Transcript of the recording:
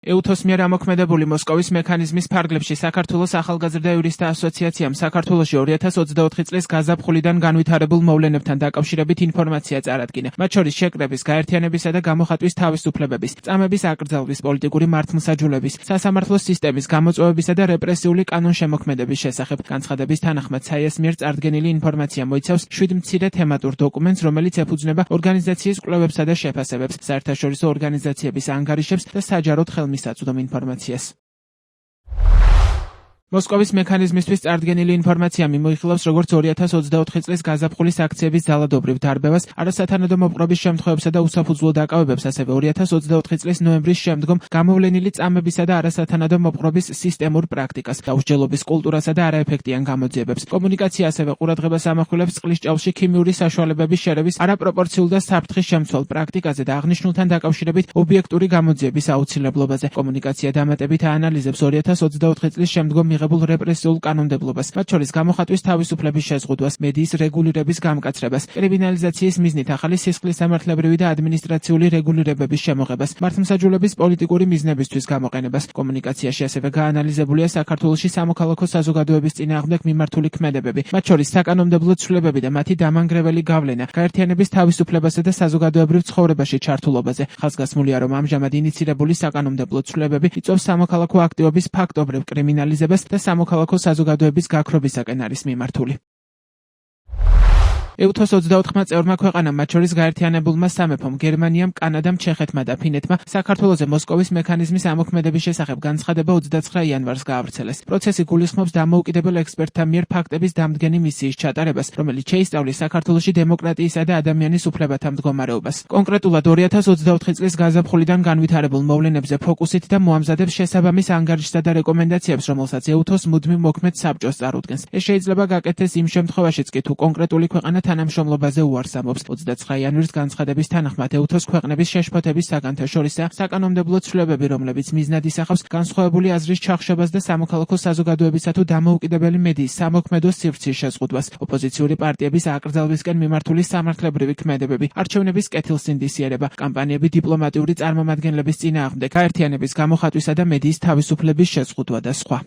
EUTOS მიერ ამოქმედებული მოსკოვის მექანიზმის ფარგლებში საქართველოს ახალგაზრდა იურისტთა ასოციაციამ საქართველოში 2024 წლის გაზაფხულიდან განვითარებულ მოვლენებთან დაკავშირებით ინფორმაცია წარადგინა. მათ შორის შეკრების, გაერთიანებისა და გამოხატვის თავისუფლებების, წამების აკრძალვის, პოლიტიკური მართლმსაჯულების, სასამართლო სისტემის, გამოწვევებისა და რეპრესიული კანონშემოქმედების შესახებ. განცხადების თანახმად საიას მიერ წარდგენილი ინფორმაცია მოიცავს 7 მცირე თემატურ დოკუმენტს, რომელიც ეფუძნება ორგანიზაციის კვლევებსა და შეფასებებს, საერთაშორისო ორგანიზაციების ანგარიშებს და საჯაროდ მისაწვდომ ინფორმაციას. მოსკოვის მექანიზმისთვის წარდგენილი ინფორმაცია მიმოიხილავს როგორც 2024 წლის გაზაფხულის აქციების ძალადობრივ დარბევას, არასათანადო მოპყრობის შემთხვევებსა და უსაფუძვლო დაკავებებს, ასევე 2024 წლის ნოემბრის შემდგომ გამოვლენილი წამებისა და არასათანადო მოპყრობის სისტემურ პრაქტიკას, დაუსჯელობის კულტურასა და არაეფექტიან გამოძიებებს. კომუნიკაცია ასევე ყურადღებას ამახვილებს წყლის ჭაობში ქიმიური საშუალებების შერევის არაპროპორციულ და საფრთხის შემცველ პრაქტიკაზე და აღნიშნულთან დაკავშირებით ობიექტური გამოძიების აუცილებლობაზე. კომუნიკაცია დამატებით აანალიზებს 2024 წლის შემდგომ მიღებულ რეპრესიულ კანონმდებლობას, მათ შორის გამოხატვის თავისუფლების შეზღუდვას, მედიის რეგულირების გამკაცრებას, კრიმინალიზაციის მიზნით ახალი სისხლისამართლებრივი და ადმინისტრაციული რეგულირებების შემოღებას, მართლმსაჯულების პოლიტიკური მიზნებისთვის გამოყენებას. კომუნიკაციაში ასევე გაანალიზებულია საქართველოში სამოქალაქო საზოგადოების წინააღმდეგ მიმართული ქმედებები, მათ შორის საკანონმდებლო ცვლილებები და მათი დამანგრეველი გავლენა, გაერთიანების თავისუფლებასა და საზოგადოებრივ ცხოვრებაში ჩართულობაზე. ხაზგასმულია, რომ ამჟამად ინიცირებული საკანონმდებლო ცვლილებები იწვევს სამოქალაქო აქტივობის ფაქტობრივ კრიმინალიზებას და სამოქალაქო საზოგადოების გაქრობისაკენ არის მიმართული. EUTOS 24 წევრმა ქვეყანამ, მათ შორის გაერთიანებულმა სამეფომ, გერმანიამ, კანადამ, ჩეხეთმა და ფინეთმა საქართველოზე მოსკოვის მექანიზმის ამოქმედების შესახებ განცხადება 29 იანვარს გაავრცელეს. პროცესი გულისხმობს დამოუკიდებელ ექსპერტთა მიერ ფაქტების დამდგენი მისიის ჩატარებას, რომელიც შეისწავლის საქართველოში დემოკრატიისა და ადამიანის უფლებათა მდგომარეობას. კონკრეტულად 2024 წლის გაზაფხულიდან განვითარებულ მოვლენებზე ფოკუსით და მოამზადებს შესაბამის ანგარიშსა და რეკომენდაციებს, რომელსაც EUTOS მუდმივ მოქმედ საბჭოს წარუდგენს. ეს შეიძლება გაკეთდეს იმ შემთხვევაშიც კი, თუ კონკრეტული ქვეყანა თანამშრომლობაზე უარს ამბობს. 29 იანვრის განცხადების თანახმად EUTOS ქვეყნების შეშფოთების საგანთაშორისაა საკანონმდებლო ცვლილებები, რომლებიც მიზნად ისახავს განსხვავებული აზრის ჩახშობას და სამოქალაქო საზოგადოებისა თუ დამოუკიდებელი მედიის სამოქმედო სივრცის შეზღუდვას, ოპოზიციური პარტიების აკრძალვისკენ მიმართული სამართლებრივი ქმედებები, არჩევნების კეთილსინდისიერება, კამპანიები დიპლომატიური წარმომადგენლების წინააღმდეგ, გაერთიანების გამოხატვისა და მედიის თავისუფლების შეზღუდვა და სხვა.